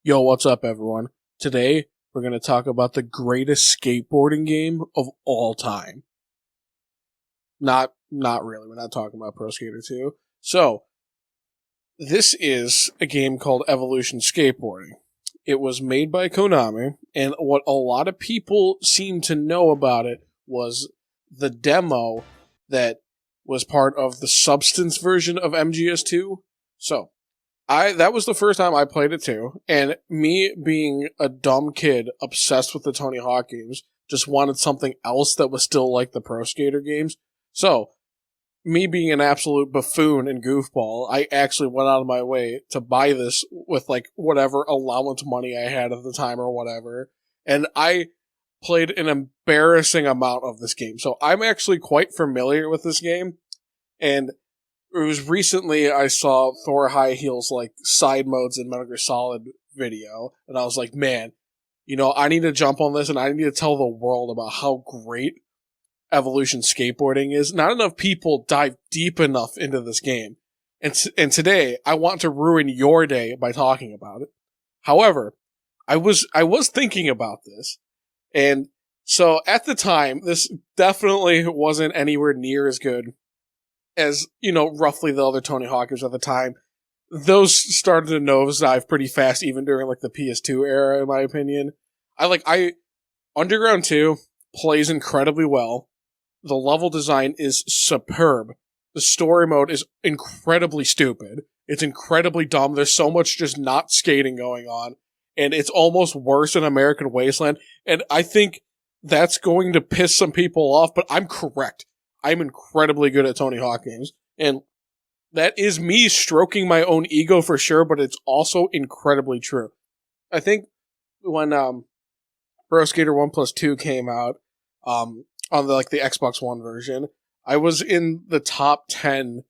Yo, what's up, everyone? Today, we're going to talk about the greatest skateboarding game of all time. Not really. We're not talking about Pro Skater 2. So, this is a game called Evolution Skateboarding. It was made by Konami, and what a lot of people seem to know about it was the demo that was part of the Substance version of MGS2. So, that was the first time I played it too, and me being a dumb kid obsessed with the Tony Hawk games, just wanted something else that was still like the Pro Skater games. So, me being an absolute buffoon and goofball, I actually went out of my way to buy this with like whatever allowance money I had at the time or whatever, and I played an embarrassing amount of this game. So I'm actually quite familiar with this game, and it was recently I saw Thor High Heels like side modes in Metal Gear Solid video, and I was like, man, I need to jump on this and I need to tell the world about how great Evolution Skateboarding is. Not enough people dive deep enough into this game. And today I want to ruin your day by talking about it. However, I was thinking about this, and so at the time this definitely wasn't anywhere near as good as, roughly the other Tony Hawk games at the time. Those started to nosedive pretty fast, even during like the PS2 era, in my opinion. Underground 2 plays incredibly well. The level design is superb. The story mode is incredibly stupid. It's incredibly dumb. There's so much just not skating going on, and it's almost worse than American Wasteland. And I think that's going to piss some people off, but I'm correct. I'm incredibly good at Tony Hawk games, and that is me stroking my own ego for sure, but it's also incredibly true. I think when Pro Skater 1 plus 2 came out on the Xbox One version, I was in the top 10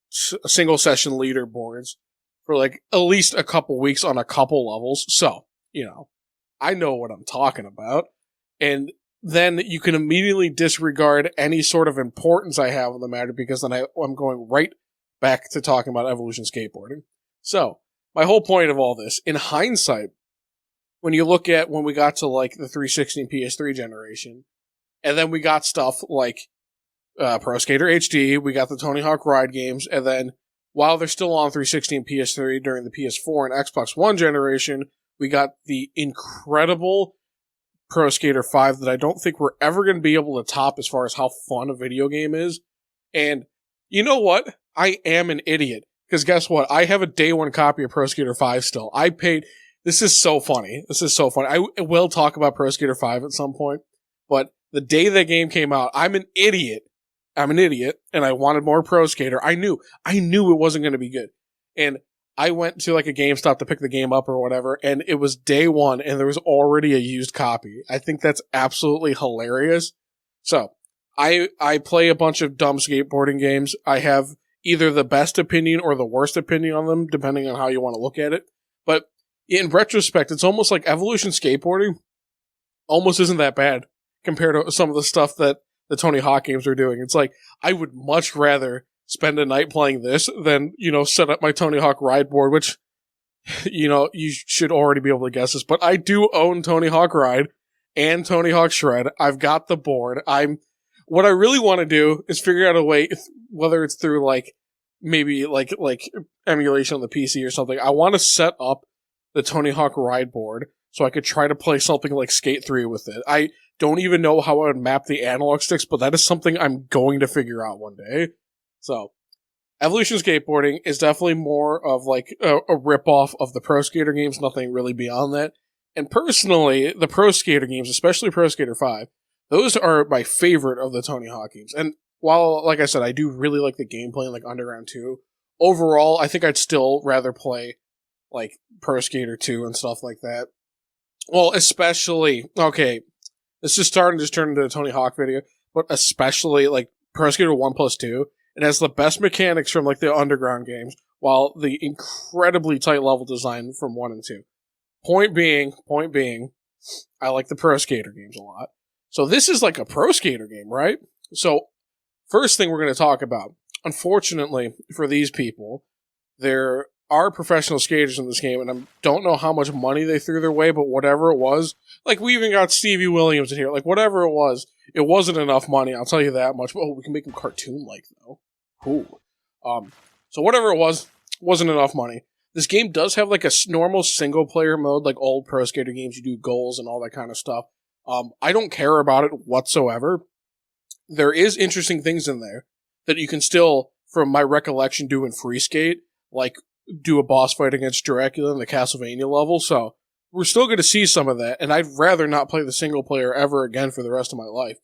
single session leaderboards for like at least a couple weeks on a couple levels. So, I know what I'm talking about. And then you can immediately disregard any sort of importance I have on the matter, because then I'm going right back to talking about Evolution Skateboarding. So, my whole point of all this, in hindsight, when you look at when we got to like the 360 and PS3 generation, and then we got stuff like Pro Skater HD, we got the Tony Hawk Ride games, and then while they're still on 360 and PS3 during the PS4 and Xbox One generation, we got the incredible Pro Skater 5 that I don't think we're ever going to be able to top as far as how fun a video game is. And you know what? I am an idiot. Because guess what? I have a day one copy of Pro Skater 5 still. I paid... This is so funny. I will talk about Pro Skater 5 at some point. But the day that game came out, I'm an idiot, and I wanted more Pro Skater. I knew it wasn't going to be good. And I went to like a GameStop to pick the game up or whatever, and it was day one, and there was already a used copy. I think that's absolutely hilarious. So, I play a bunch of dumb skateboarding games. I have either the best opinion or the worst opinion on them, depending on how you want to look at it. But in retrospect, it's almost like Evolution Skateboarding almost isn't that bad compared to some of the stuff that the Tony Hawk games are doing. It's like, I would much rather spend a night playing this than, set up my Tony Hawk Ride board, which, you should already be able to guess this, but I do own Tony Hawk Ride and Tony Hawk Shred. I've got the board. What I really want to do is figure out a way, whether it's through like, maybe like emulation on the PC or something. I want to set up the Tony Hawk Ride board so I could try to play something like Skate 3 with it. I don't even know how I would map the analog sticks, but that is something I'm going to figure out one day. So, Evolution Skateboarding is definitely more of like a rip-off of the Pro Skater games, nothing really beyond that. And personally, the Pro Skater games, especially Pro Skater 5, those are my favorite of the Tony Hawk games. And while, like I said, I do really like the gameplay in like Underground 2, overall, I think I'd still rather play like Pro Skater 2 and stuff like that. Well, especially, okay, this is starting to turn into a Tony Hawk video, but especially like Pro Skater 1 plus 2, it has the best mechanics from like the Underground games, while the incredibly tight level design from 1 and 2. Point being, I like the Pro Skater games a lot. So this is like a Pro Skater game, right? So first thing we're going to talk about, unfortunately for these people, there are professional skaters in this game, and I don't know how much money they threw their way, but whatever it was, like, we even got Stevie Williams in here. Like, whatever it wasn't enough money, I'll tell you that much. Oh, we can make them cartoon-like, though. Cool. So whatever it was, wasn't enough money. This game does have, like, a normal single-player mode, like old Pro Skater games. You do goals and all that kind of stuff. I don't care about it whatsoever. There is interesting things in there that you can still, from my recollection, do in Free Skate, like do a boss fight against Dracula in the Castlevania level, so we're still going to see some of that, and I'd rather not play the single player ever again for the rest of my life.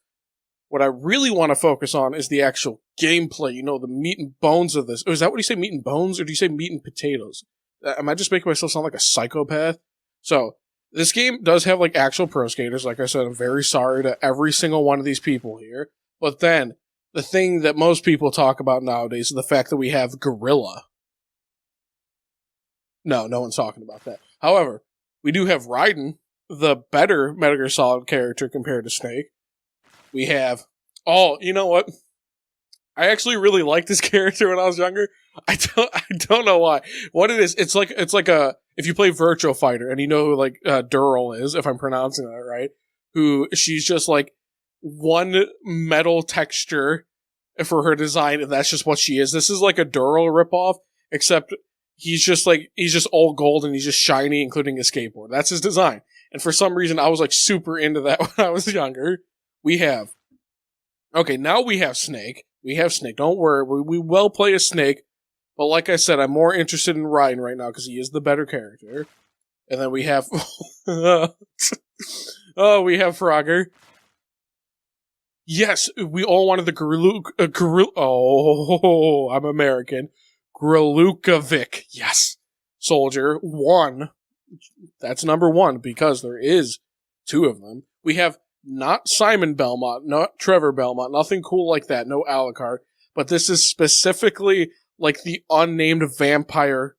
What I really want to focus on is the actual gameplay, the meat and bones of this. Oh, is that what you say, meat and bones, or do you say meat and potatoes? Am I just making myself sound like a psychopath? So, this game does have, like, actual pro skaters. Like I said, I'm very sorry to every single one of these people here, but then, the thing that most people talk about nowadays is the fact that we have Gorilla. No one's talking about that. However, we do have Raiden, the better Metal Gear Solid character compared to Snake. We have... Oh, you know what? I actually really liked this character when I was younger. I don't know why. What it is, it's like a... If you play Virtua Fighter, and you know who, like, Dural is, if I'm pronouncing that right, who she's just, like, one metal texture for her design, and that's just what she is. This is like a Dural ripoff, except... He's just all gold and he's just shiny, including his skateboard. That's his design. And for some reason, I was like super into that when I was younger. Now we have Snake. Don't worry. We will play a Snake. But like I said, I'm more interested in Raiden right now because he is the better character. And then we have... we have Frogger. Yes, we all wanted the Gorilla... Oh, I'm American. Grolukovic, yes. Soldier 1. That's number 1, because there is 2 of them. We have not Simon Belmont, not Trevor Belmont, nothing cool like that, no Alucard. But this is specifically like the unnamed vampire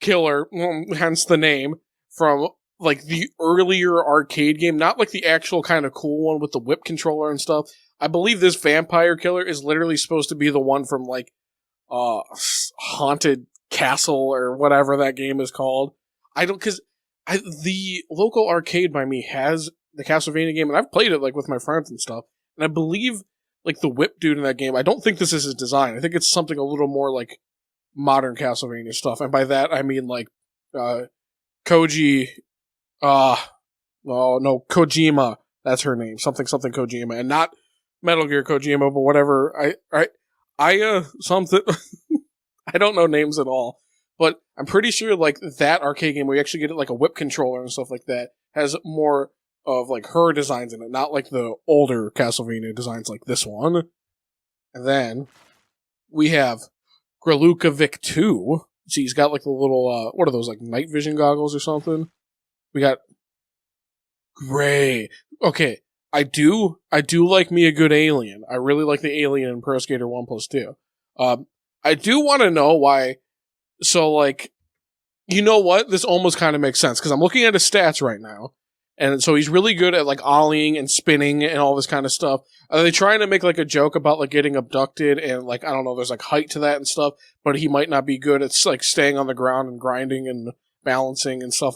killer, hence the name, from like the earlier arcade game, not like the actual kind of cool one with the whip controller and stuff. I believe this vampire killer is literally supposed to be the one from like Haunted Castle or whatever that game is called. The local arcade by me has the Castlevania game, and I've played it like with my friends and stuff. And I believe like the whip dude in that game, I don't think this is his design. I think it's something a little more like modern Castlevania stuff. And by that I mean like Kojima. That's her name. Something Kojima, and not Metal Gear Kojima, but whatever. Something. I don't know names at all, but I'm pretty sure like that arcade game where you actually get like a whip controller and stuff like that has more of like her designs in it, not like the older Castlevania designs like this one. And then we have Grolukovic 2. See, he's got like the little what are those, like night vision goggles or something? We got Gray. Okay, I do like me a good alien. I really like the alien in Pro Skater 1+2. I do want to know why. So, like, you know what? This almost kind of makes sense, because I'm looking at his stats right now. And so he's really good at, like, ollieing and spinning and all this kind of stuff. Are they trying to make, like, a joke about, like, getting abducted and, like, I don't know, there's, like, height to that and stuff, but he might not be good at, like, staying on the ground and grinding and balancing and stuff.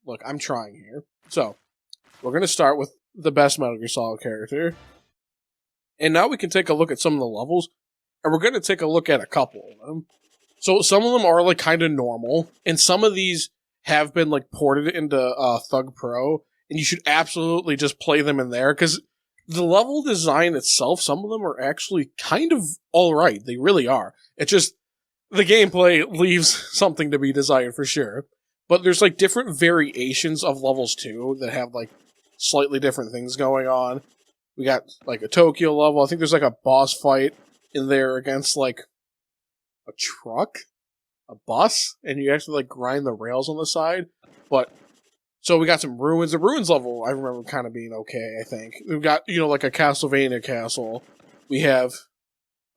Look, I'm trying here. So, we're going to start with the best Metal Gear Solid character. And now we can take a look at some of the levels. And we're going to take a look at a couple of them. So some of them are like kind of normal, and some of these have been like ported into Thug Pro, and you should absolutely just play them in there, because the level design itself, some of them are actually kind of alright. They really are. It's just, the gameplay leaves something to be desired for sure. But there's like different variations of levels too, that have like slightly different things going on. We got like a Tokyo level. I think there's like a boss fight in there against like a truck, a bus, and you actually like grind the rails on the side. But so we got some ruins. The ruins level I remember kind of being okay, I think. We've got, like a Castlevania castle. We have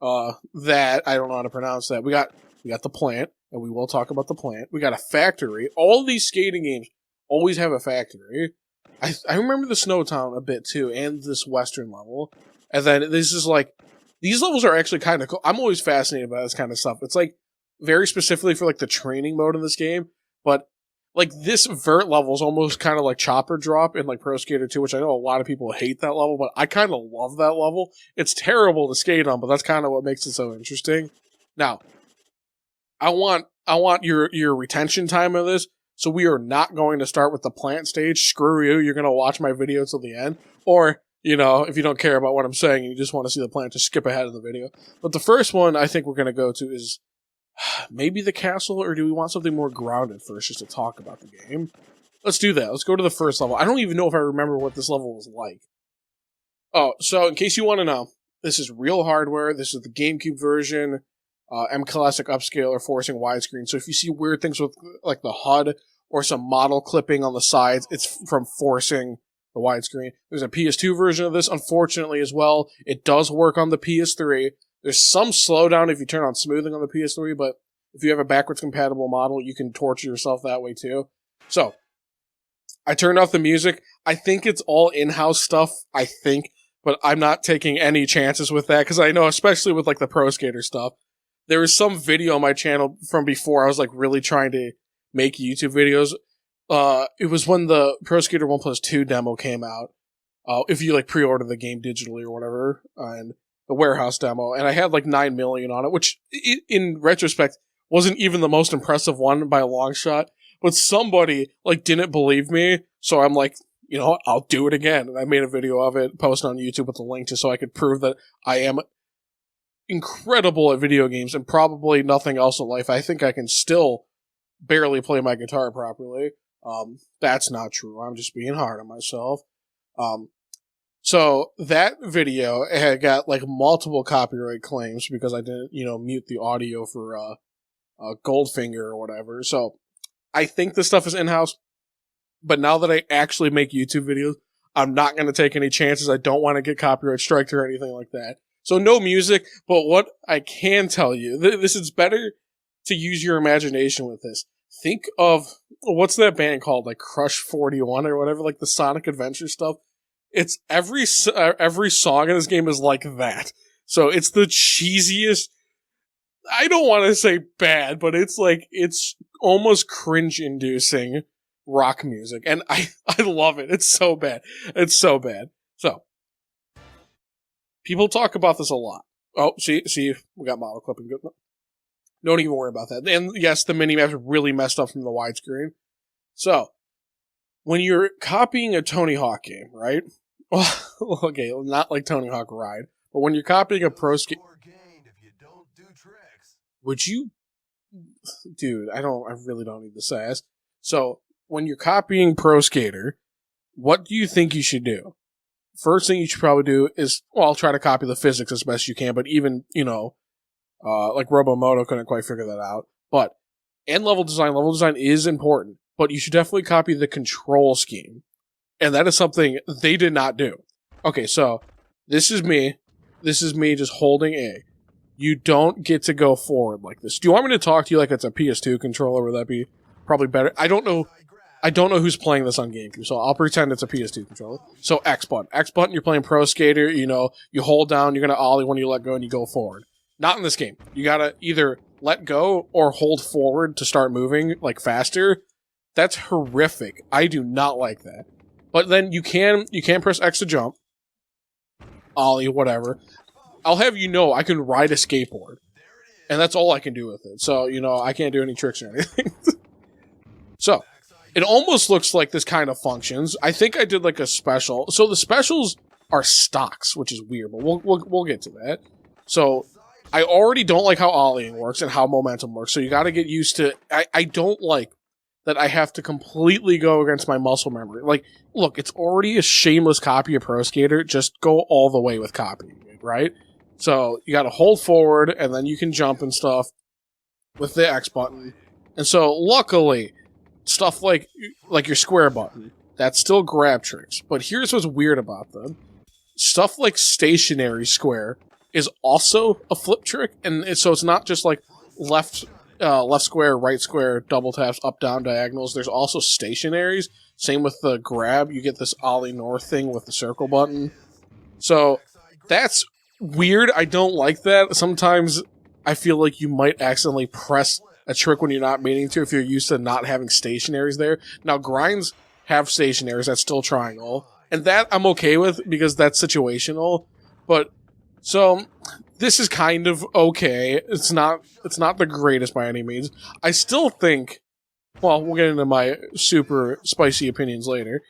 that, I don't know how to pronounce that. We got the plant, and we will talk about the plant. We got a factory. All these skating games always have a factory. I remember the Snow Town a bit too, and this western level. And then this is like, these levels are actually kind of cool. I'm always fascinated by this kind of stuff. It's like, very specifically for like the training mode in this game, but like this vert level is almost kind of like chopper drop in like Pro Skater 2, which I know a lot of people hate that level, but I kind of love that level. It's terrible to skate on, but that's kind of what makes it so interesting. Now, I want your retention time of this, so we are not going to start with the plant stage. Screw you, you're going to watch my video till the end, or you know, if you don't care about what I'm saying and you just want to see the plant, just skip ahead of the video. But the first one I think we're going to go to is maybe the castle, or do we want something more grounded first just to talk about the game? Let's do that. Let's go to the first level. I don't even know if I remember what this level was like. Oh, so in case you want to know, this is real hardware. This is the GameCube version, M Classic upscaler forcing widescreen. So if you see weird things with like the HUD or some model clipping on the sides, it's from forcing the widescreen. There's a PS2 version of this, unfortunately, as well. It does work on the PS3. There's some slowdown if you turn on smoothing on the PS3, but if you have a backwards compatible model, you can torture yourself that way too. So, I turned off the music. I think it's all in-house stuff, I think, but I'm not taking any chances with that, because I know, especially with like the Pro Skater stuff, there was some video on my channel from before I was like really trying to make YouTube videos. It was when the Pro Skater 1+2 demo came out. If you like pre-order the game digitally or whatever, and the warehouse demo, and I had like 9 million on it, which in retrospect wasn't even the most impressive one by a long shot, but somebody like didn't believe me, so I'm like, you know what, I'll do it again. And I made a video of it, posted on YouTube with a link just so I could prove that I am incredible at video games and probably nothing else in life. I think I can still barely play my guitar properly. That's not true. I'm just being hard on myself. So that video had got like multiple copyright claims because I didn't, you know, mute the audio for Goldfinger or whatever. So I think this stuff is in-house, but now that I actually make YouTube videos, I'm not going to take any chances. I don't want to get copyright striked or anything like that. So no music, but what I can tell you, this is better to use your imagination with this. Think of, what's that band called, like Crush 41 or whatever, like the Sonic Adventure stuff. It's every song in this game is like that. So it's the cheesiest, I don't want to say bad, but it's like, it's almost cringe-inducing rock music. And I love it. It's so bad. It's so bad. So, people talk about this a lot. Oh, see, we got model clipping. Don't even worry about that. And yes, the mini-maps are really messed up from the widescreen. So, when you're copying a Tony Hawk game, right? Well, okay, not like Tony Hawk Ride, but when you're copying a pro skate, would you, dude? I really don't need the sass. So when you're copying Pro Skater, what do you think you should do? First thing you should probably do is, well, try to copy the physics as best you can. But even, you know, like Robomoto couldn't quite figure that out. But and level design is important. But you should definitely copy the control scheme. And that is something they did not do. Okay, so this is me. This is me just holding A. You don't get to go forward like this. Do you want me to talk to you like it's a PS2 controller? Would that be probably better? I don't know who's playing this on GameCube, so I'll pretend it's a PS2 controller. So X button. X button, you're playing Pro Skater, you know, you hold down, you're going to ollie when you let go and you go forward. Not in this game. You got to either let go or hold forward to start moving, like, faster. That's horrific. I do not like that. But then you can press X to jump. Ollie, whatever. I'll have you know I can ride a skateboard. And that's all I can do with it. So, you know, I can't do any tricks or anything. So, it almost looks like this kind of functions. I think I did like a special. So the specials are stocks, which is weird, but we'll get to that. So, I already don't like how ollieing works and how momentum works. So you got to get used to. I don't like that I have to completely go against my muscle memory. Like, look, it's already a shameless copy of Pro Skater. Just go all the way with copying it, right? So you got to hold forward, and then you can jump and stuff with the X button. And so, luckily, stuff like your square button, that's still grab tricks. But here's what's weird about them. Stuff like stationary square is also a flip trick, and so it's not just like left square, right square, double taps, up, down, diagonals. There's also stationaries. Same with the grab. You get this ollie north thing with the circle button. So that's weird. I don't like that. Sometimes I feel like you might accidentally press a trick when you're not meaning to if you're used to not having stationaries there. Now, grinds have stationaries, that's still triangle, and that I'm okay with because that's situational, but so this is kind of okay. It's not the greatest by any means. I still think, well, we'll get into my super spicy opinions later.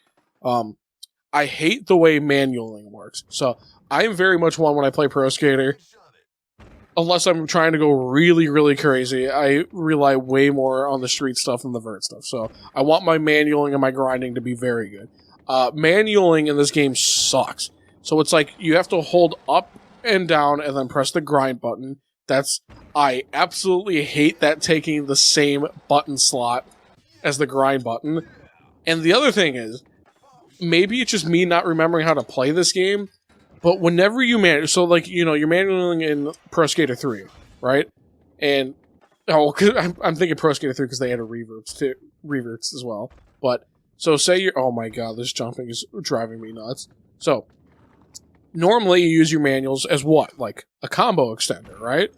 I hate the way manualing works. So I am very much one when I play Pro Skater. Unless I'm trying to go really, really crazy, I rely way more on the street stuff than the vert stuff. So I want my manualing and my grinding to be very good. Manualing in this game sucks. So it's like you have to hold up and down and then press the grind button. I absolutely hate that taking the same button slot as the grind button. And the other thing is, maybe it's just me not remembering how to play this game, but whenever you so like, you know, you're manualing in Pro Skater 3, right? And, cause I'm thinking Pro Skater 3 because they had a reverts as well. But, so say you're, oh my god, this jumping is driving me nuts. So, normally you use your manuals as what? Like, a combo extender, right?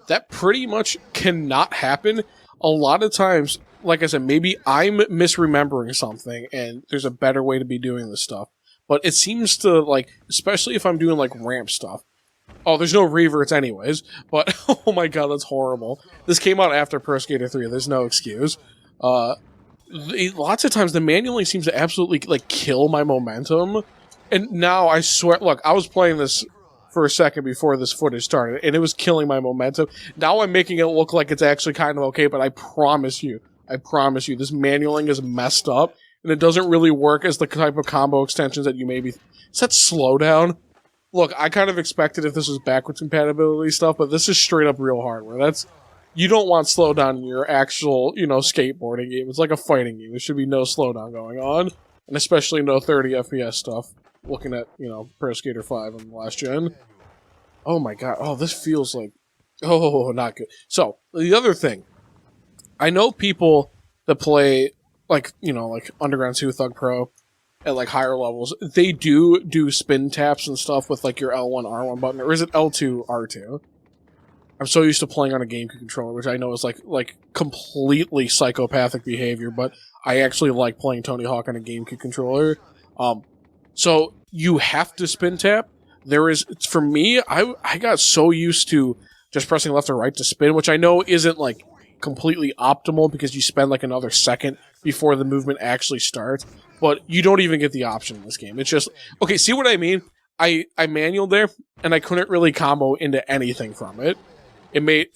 That pretty much cannot happen. A lot of times, like I said, maybe I'm misremembering something and there's a better way to be doing this stuff. But it seems to, like, especially if I'm doing, like, ramp stuff. Oh, there's no reverts anyways, but oh my god, that's horrible. This came out after Pro Skater 3, there's no excuse. Lots of times the manualing seems to absolutely, like, kill my momentum. And now, I swear, look, I was playing this for a second before this footage started, and it was killing my momentum. Now I'm making it look like it's actually kind of okay, but I promise you, this manualing is messed up, and it doesn't really work as the type of combo extensions that you maybe... Is that slowdown? Look, I kind of expected if this was backwards compatibility stuff, but this is straight up real hardware. You don't want slowdown in your actual, you know, skateboarding game. It's like a fighting game. There should be no slowdown going on, and especially no 30 FPS stuff. Looking at, you know, Pro Skater 5 on the last gen. Oh my god. Oh, this feels like... Oh, not good. So, the other thing. I know people that play, like, you know, like Underground 2 Thug Pro at, like, higher levels. They do spin taps and stuff with, like, your L1, R1 button. Or is it L2, R2? I'm so used to playing on a GameCube controller, which I know is, like completely psychopathic behavior, but I actually like playing Tony Hawk on a GameCube controller. So you have to spin tap. For me, I got so used to just pressing left or right to spin, which I know isn't like completely optimal because you spend like another second before the movement actually starts, but you don't even get the option in this game. It's just, okay, see what I mean? I manualed there and I couldn't really combo into anything from it. It made,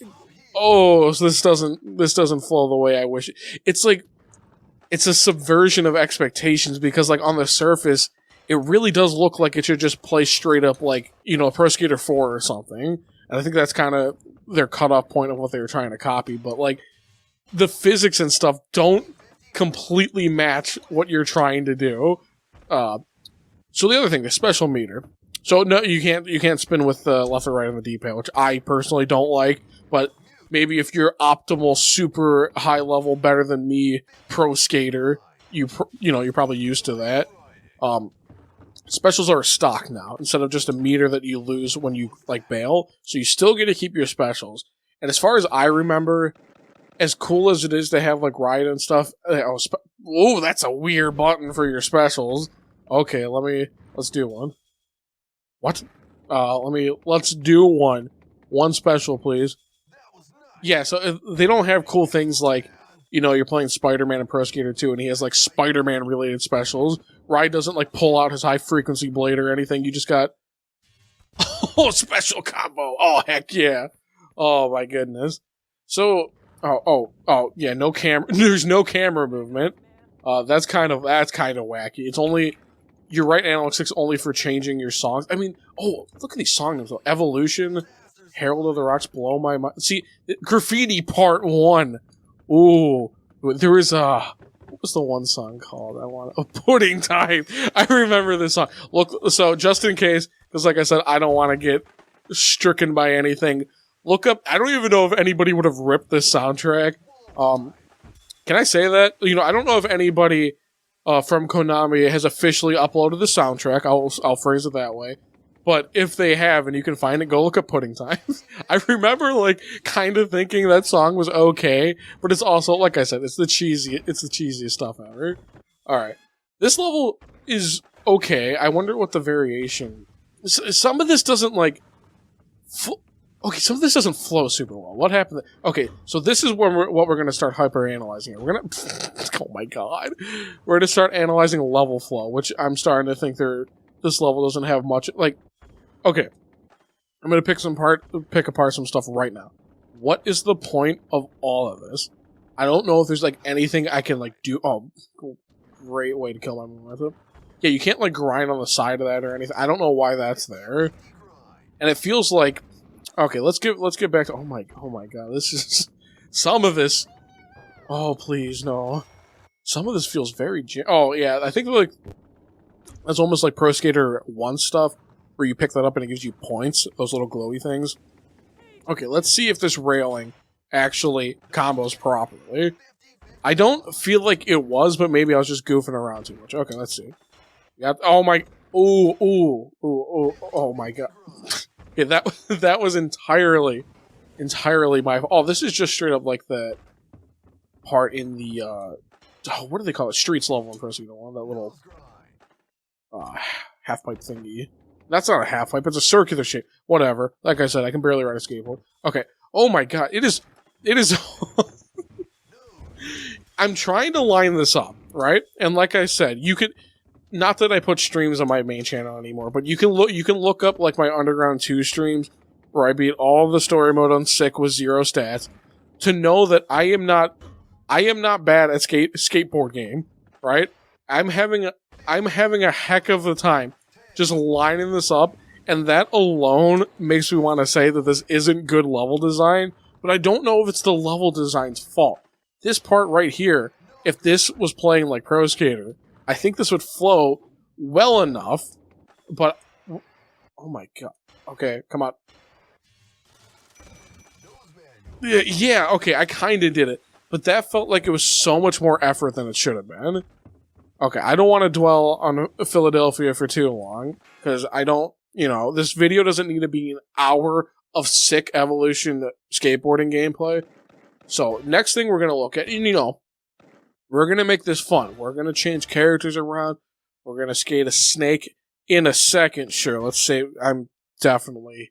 so this doesn't flow the way I wish it. It's like, it's a subversion of expectations because like on the surface, it really does look like it should just play straight up like, you know, Pro Skater 4 or something. And I think that's kind of their cutoff point of what they were trying to copy. But, like, the physics and stuff don't completely match what you're trying to do. So the other thing, the special meter. So, no, you can't spin with the left or right on the D-pad, which I personally don't like. But maybe if you're optimal, super high level, better than me, Pro Skater, you're probably used to that. Specials are stock now, instead of just a meter that you lose when you, like, bail. So you still get to keep your specials. And as far as I remember, as cool as it is to have, like, ride and stuff... Oh, that's a weird button for your specials. Okay, let's do one. What? Let's do one. One special, please. Yeah, so they don't have cool things like, you know, you're playing Spider-Man in Pro Skater 2, and he has, like, Spider-Man related specials. Ride doesn't, like, pull out his high-frequency blade or anything. You just got... Oh, special combo! Oh, heck yeah! Oh, my goodness. So... yeah, no camera... There's no camera movement. That's kind of wacky. It's only... Your right analog stick's only for changing your songs. I mean, look at these song names. Evolution, Herald of the Rocks, Blow My Mind. See, Graffiti Part 1. Ooh. There is what was the one song called? Pudding Time. I remember this song. Look, so just in case, because like I said, I don't want to get stricken by anything. Look up. I don't even know if anybody would have ripped this soundtrack. Can I say that? You know, I don't know if anybody from Konami has officially uploaded the soundtrack. I'll phrase it that way. But if they have and you can find it, go look up Pudding Time. I remember like kind of thinking that song was okay, but it's also, like I said, it's the cheesiest stuff ever. Alright. This level is okay. I wonder what the variation... Some of this doesn't like... Okay, some of this doesn't flow super well. What happened? Okay, so this is what we're going to start hyper-analyzing here. We're going to... Oh my god. We're going to start analyzing level flow, which I'm starting to think this level doesn't have much... Like, okay. I'm going to pick apart some stuff right now. What is the point of all of this? I don't know if there's, like, anything I can, like, do... Oh, great way to kill my momentum. Yeah, you can't, like, grind on the side of that or anything. I don't know why that's there. And it feels like... Okay, let's get back to... Oh my god, this is... Some of this... Oh, please, no. Some of this feels very... Oh, yeah, I think, like... That's almost like Pro Skater 1 stuff, where you pick that up and it gives you points, those little glowy things. Okay, let's see if this railing actually combos properly. I don't feel like it was, but maybe I was just goofing around too much. Okay, let's see. Oh my... Ooh, oh my god. Yeah, that was entirely my fault. Oh, this is just straight up like that part in the, what do they call it? Streets level in Pro Skater 1, that little, half-pipe thingy. That's not a half-pipe, it's a circular shape. Whatever. Like I said, I can barely ride a skateboard. Okay. Oh my god, it is... I'm trying to line this up, right? And like I said, you could... Not that I put streams on my main channel anymore, but you can look up like my Underground 2 streams where I beat all of the story mode on sick with 0 stats to know that I am not bad at skateboard game, right? I'm having a heck of a time just lining this up, and that alone makes me want to say that this isn't good level design, but I don't know if it's the level design's fault. This part right here, if this was playing like Pro Skater, I think this would flow well enough, but... Oh my god. Okay, come on. Yeah, okay, I kinda did it. But that felt like it was so much more effort than it should have been. Okay, I don't want to dwell on Philadelphia for too long, because I don't... You know, this video doesn't need to be an hour of sick Evolution skateboarding gameplay. So, next thing we're gonna look at, you know... We're going to make this fun. We're going to change characters around. We're going to skate a snake in a second. Sure, let's say I'm definitely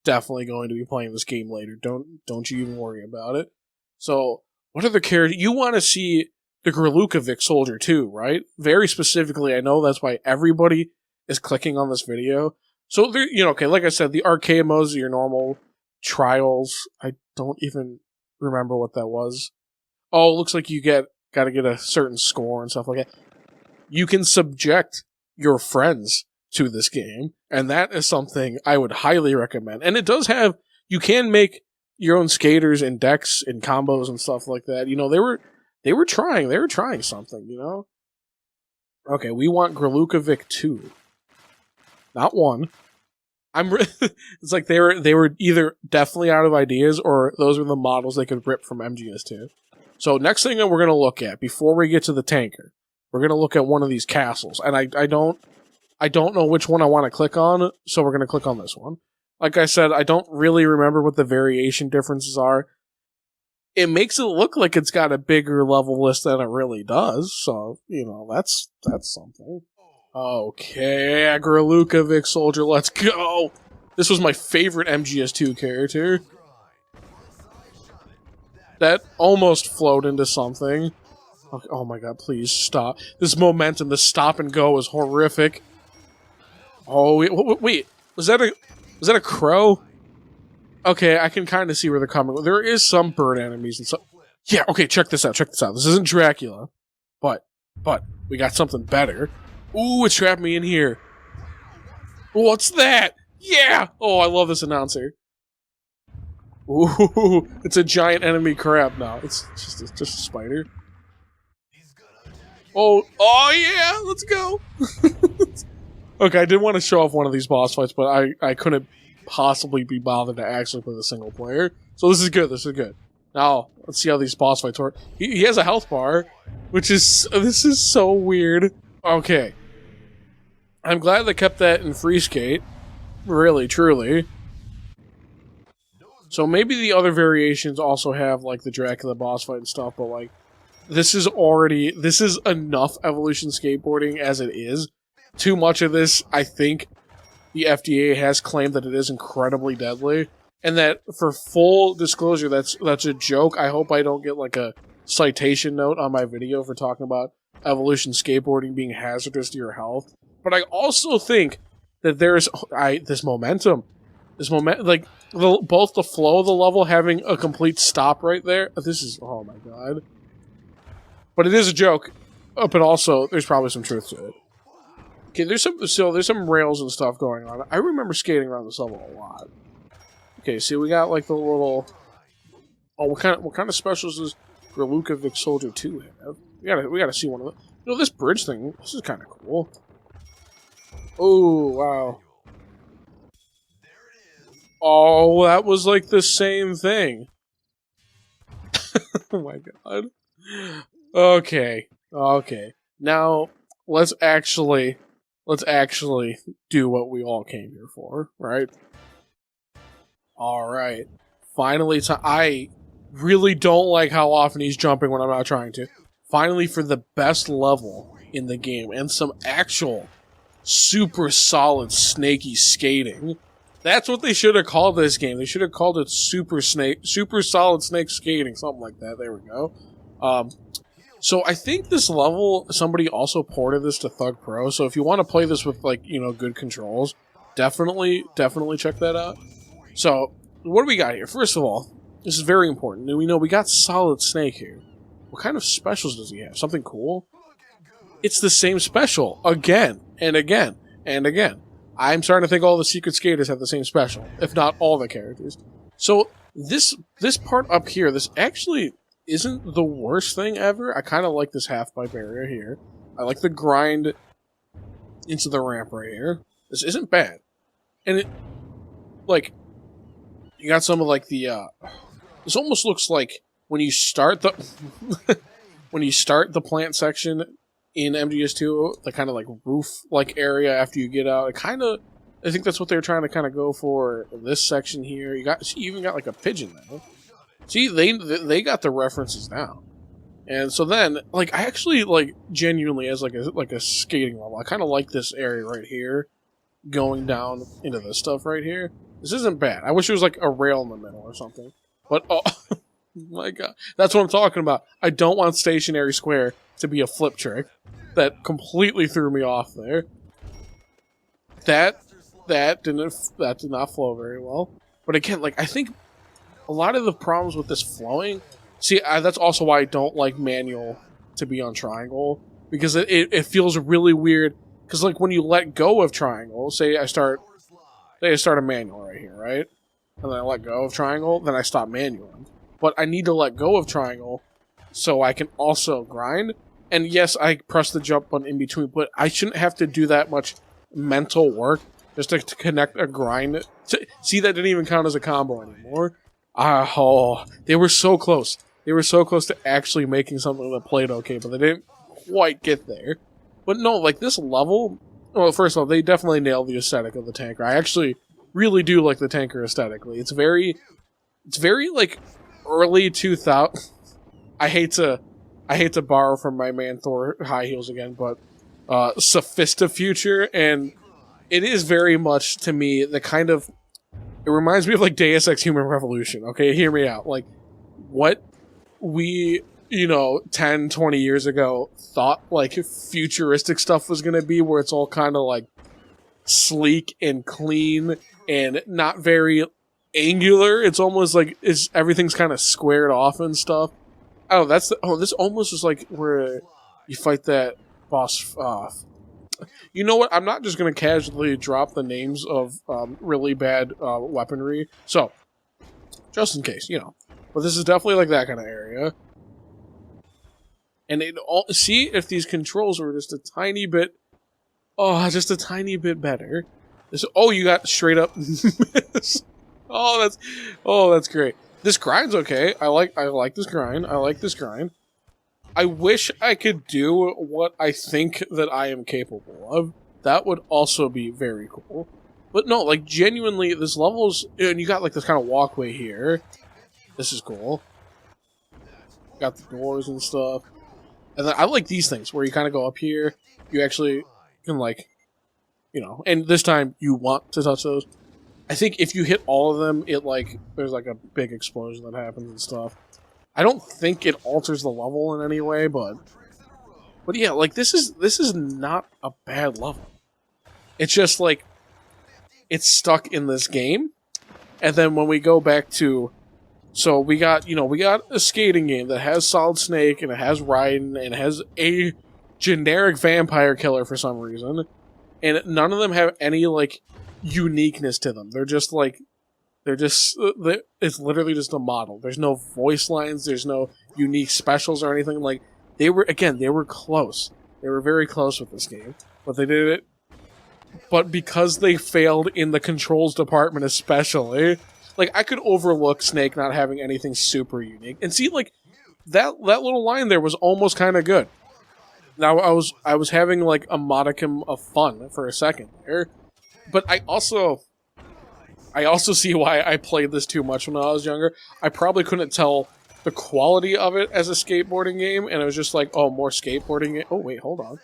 going to be playing this game later. Don't you even worry about it. So, what other characters? You want to see the Gralukovic soldier too, right? Very specifically, I know that's why everybody is clicking on this video. So, there, you know, okay, like I said, the arcade modes are your normal trials. I don't even remember what that was. Oh, it looks like you got to get a certain score and stuff like that. You can subject your friends to this game, and that is something I would highly recommend. And it does have, you can make your own skaters and decks and combos and stuff like that. You know, they were trying something, you know? Okay, we want Gralukovic 2. Not 1. It's like they were either definitely out of ideas or those were the models they could rip from MGS2. So next thing that we're going to look at, before we get to the tanker, we're going to look at one of these castles. And I don't know which one I want to click on, so we're going to click on this one. Like I said, I don't really remember what the variation differences are. It makes it look like it's got a bigger level list than it really does, so, you know, that's something. Okay, Gralukovic soldier, let's go! This was my favorite MGS2 character. That almost flowed into something. Okay, oh my god, please stop. This momentum, the stop and go is horrific. Oh, wait. Was that a crow? Okay, I can kind of see where they're coming. There is some bird enemies and stuff. Yeah, okay, check this out. This isn't Dracula. But, we got something better. Ooh, it trapped me in here. What's that? Yeah! Oh, I love this announcer. Ooh, it's a giant enemy crab now. It's just a spider. Oh yeah, let's go. Okay, I did want to show off one of these boss fights, but I couldn't possibly be bothered to actually play the single player. So this is good. Now, let's see how these boss fights work. He has a health bar, which is... This is so weird. Okay. I'm glad they kept that in Free Skate. Really, truly. So maybe the other variations also have, like, the Dracula boss fight and stuff, but, like, this is enough evolution skateboarding as it is. Too much of this, I think, the FDA has claimed that it is incredibly deadly, and that, for full disclosure, that's a joke. I hope I don't get, like, a citation note on my video for talking about evolution skateboarding being hazardous to your health. But I also think that there's this momentum, like, both the flow of the level having a complete stop right there. This is, oh my god. But it is a joke, but also there's probably some truth to it. Okay, there's some rails and stuff going on. I remember skating around this level a lot. Okay, see, we got like the little. Oh, what kind of specials does Graluka Vic Soldier 2 have? We gotta see one of them. You know, this bridge thing. This is kind of cool. Oh wow. Oh, that was like the same thing. Oh my god. Okay. Now let's actually do what we all came here for, right? All right. Finally, I really don't like how often he's jumping when I'm not trying to. Finally, for the best level in the game and some actual super solid snaky skating. That's what they should have called this game. They should have called it Super Solid Snake Skating, something like that. There we go. So I think this level, somebody also ported this to Thug Pro. So if you want to play this with, like, you know, good controls, definitely check that out. So what do we got here? First of all, this is very important. We know we got Solid Snake here. What kind of specials does he have? Something cool? It's the same special again and again and again. I'm starting to think all the Secret Skaters have the same special, if not all the characters. So this part up here, this actually isn't the worst thing ever. I kind of like this half-pipe area here. I like the grind into the ramp right here. This isn't bad. And it, like, you got some of, like, the, this almost looks like when you start the, when you start the plant section in MGS2, the kind of, like, roof-like area after you get out. It kind of, I think that's what they were trying to kind of go for in this section here. You even got, like, a pigeon there. See, they got the references down. And so then, like, I actually, like, genuinely, as, like a skating level, I kind of like this area right here, going down into this stuff right here. This isn't bad. I wish it was, like, a rail in the middle or something. But, oh, my god. That's what I'm talking about. I don't want Stationary Square to be a flip trick. That completely threw me off there. That did not flow very well. But again, like, I think a lot of the problems with this flowing... See, that's also why I don't like manual to be on triangle. Because it feels really weird. Because, like, when you let go of triangle, say I start a manual right here, right? And then I let go of triangle, then I stop manualing. But I need to let go of triangle so I can also grind. And yes, I press the jump button in between, but I shouldn't have to do that much mental work just to connect a grind. See, that didn't even count as a combo anymore. Oh, they were so close. They were so close to actually making something that played okay, but they didn't quite get there. But no, like, this level... Well, first of all, they definitely nailed the aesthetic of the tanker. I actually really do like the tanker aesthetically. It's very, like, early 2000... I hate to borrow from my man Thor High Heels again, but Sophistifuture, and it is very much, to me, the kind of... It reminds me of, like, Deus Ex Human Revolution, okay? Hear me out. Like, what we, 10, 20 years ago thought, like, futuristic stuff was gonna be, where it's all kind of, like, sleek and clean and not very angular. It's almost like everything's kind of squared off and stuff. Oh, this almost is like where you fight that boss. You know what? I'm not just going to casually drop the names of really bad weaponry. So, just in case, But this is definitely like that kind of area. And see if these controls were just a tiny bit... Oh, just a tiny bit better. You got straight up miss. Oh, that's great. This grind's okay. I like this grind. I like this grind. I wish I could do what I think that I am capable of. That would also be very cool. But no, like, genuinely, this level's... And you got, like, this kind of walkway here. This is cool. Got the doors and stuff. And then I like these things, where you kind of go up here. You actually can, like... You know, and this time you want to touch those. I think if you hit all of them, it, like... There's, like, a big explosion that happens and stuff. I don't think it alters the level in any way, but... But yeah, like, this is not a bad level. It's just, like... It's stuck in this game. And then when we go back to... So we got, we got a skating game that has Solid Snake, and it has Raiden, and it has a generic vampire killer for some reason. And none of them have any, like, uniqueness to them. They're just, like... it's literally just a model. There's no voice lines, there's no unique specials or anything. Like, they were close. They were very close with this game. But they did it. But because they failed in the controls department especially, like, I could overlook Snake not having anything super unique. And see, like, that little line there was almost kind of good. Now, I was having, like, a modicum of fun for a second there. But I also see why I played this too much when I was younger. I probably couldn't tell the quality of it as a skateboarding game, and it was just like, oh, more skateboarding. Oh, wait, hold on.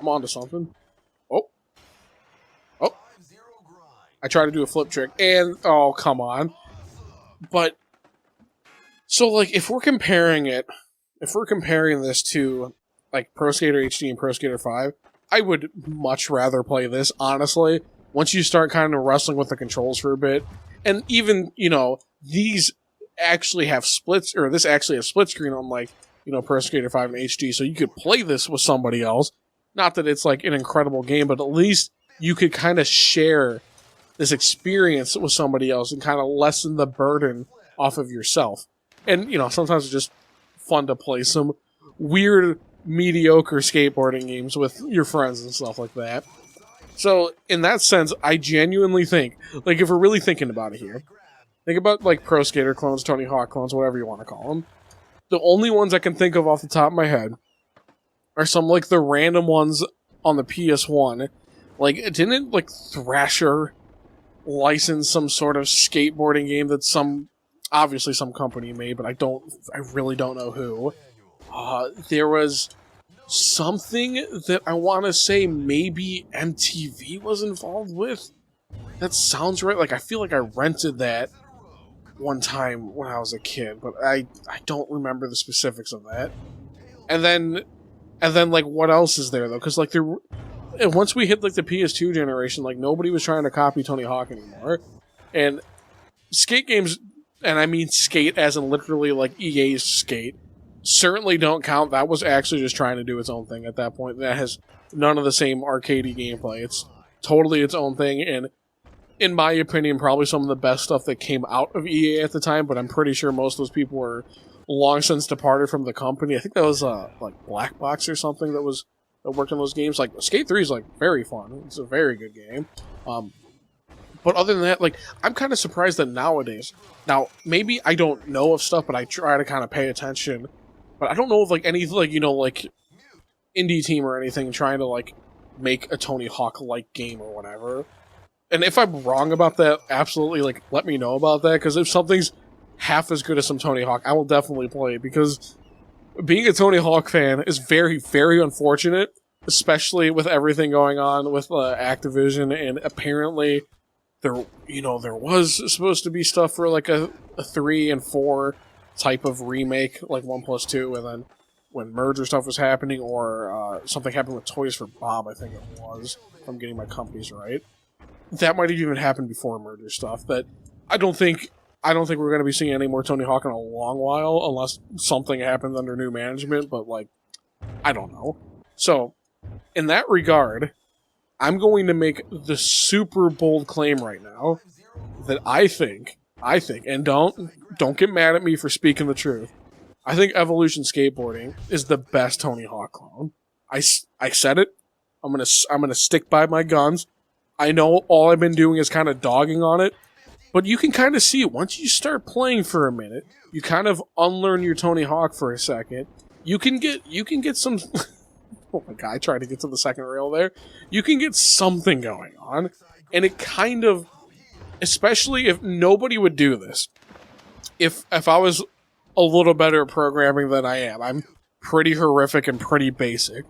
I'm onto something. Oh. I tried to do a flip trick, and, oh, come on. But, so, like, if we're comparing this to, like, Pro Skater HD and Pro Skater 5, I would much rather play this, honestly. Once you start kind of wrestling with the controls for a bit, and even, these actually have splits, or this actually has split screen on, like, Pro Skater 5 and HD, so you could play this with somebody else. Not that it's, like, an incredible game, but at least you could kind of share this experience with somebody else and kind of lessen the burden off of yourself. And, sometimes it's just fun to play some weird, mediocre skateboarding games with your friends and stuff like that. So, in that sense, I genuinely think, like, if we're really thinking about it here, think about, like, Pro Skater clones, Tony Hawk clones, whatever you want to call them. The only ones I can think of off the top of my head are some, like, the random ones on the PS1. Like, didn't, like, Thrasher license some sort of skateboarding game that obviously some company made, but I really don't know who. There was something that I want to say maybe MTV was involved with. That sounds right. Like, I feel like I rented that one time when I was a kid, but I don't remember the specifics of that. And then like, what else is there, though? Because, like, once we hit, like, the PS2 generation, like, nobody was trying to copy Tony Hawk anymore. And skate games, and I mean skate as in literally, like, EA's skate, certainly don't count. That was actually just trying to do its own thing at that point. That has none of the same arcadey gameplay. It's totally its own thing, and in my opinion, probably some of the best stuff that came out of EA at the time, but I'm pretty sure most of those people were long since departed from the company. I think that was, like, Black Box or something that worked on those games. Like, Skate 3 is, like, very fun. It's a very good game. But other than that, like, I'm kind of surprised that nowadays, now, maybe I don't know of stuff, but I try to kind of pay attention. But I don't know of, like, any, like, like, indie team or anything trying to, like, make a Tony Hawk-like game or whatever. And if I'm wrong about that, absolutely, like, let me know about that, because if something's half as good as some Tony Hawk, I will definitely play it, because being a Tony Hawk fan is very, very unfortunate, especially with everything going on with Activision, and apparently there was supposed to be stuff for, like, a 3 and 4 type of remake, like 1+2, and then when merger stuff was happening, or something happened with Toys for Bob, I think it was, if I'm getting my companies right. That might have even happened before merger stuff, but I don't think we're going to be seeing any more Tony Hawk in a long while, unless something happens under new management, but, like, I don't know. So, in that regard, I'm going to make the super bold claim right now that I think, and don't get mad at me for speaking the truth, I think Evolution Skateboarding is the best Tony Hawk clone. I said it. I'm gonna stick by my guns. I know all I've been doing is kind of dogging on it, but you can kind of see it. Once you start playing for a minute, you kind of unlearn your Tony Hawk for a second. You can get some... Oh my god, I tried to get to the second rail there. You can get something going on, And it kind of, especially if nobody would do this, if I was a little better at programming than I am, I'm pretty horrific and pretty basic.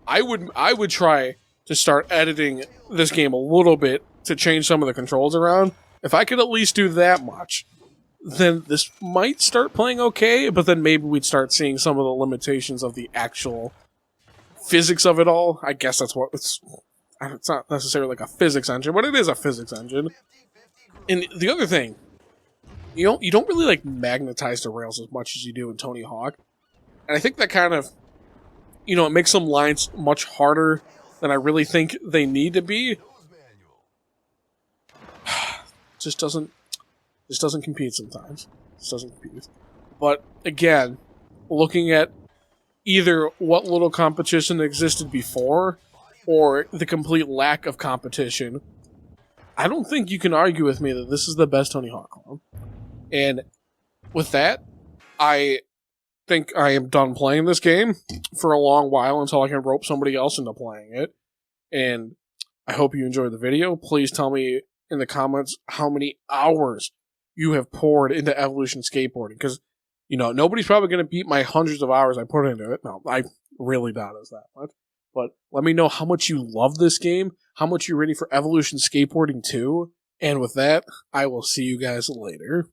I would try to start editing this game a little bit to change some of the controls around. If I could at least do that much, then this might start playing okay, but then maybe we'd start seeing some of the limitations of the actual physics of it all. I guess that's what it's not necessarily like a physics engine, but it is a physics engine. And the other thing, you don't really like magnetize the rails as much as you do in Tony Hawk. And I think that kind of, it makes some lines much harder than I really think they need to be. Just doesn't compete sometimes. Just doesn't compete. But again, looking at either what little competition existed before or the complete lack of competition, I don't think you can argue with me that this is the best Tony Hawk clone. And with that, I think I am done playing this game for a long while until I can rope somebody else into playing it. And I hope you enjoyed the video. Please tell me in the comments how many hours you have poured into Evolution Skateboarding, because nobody's probably going to beat my hundreds of hours I put into it. No, I really doubt it's that much. But let me know how much you love this game, how much you're ready for Evolution Skateboarding 2, and with that, I will see you guys later.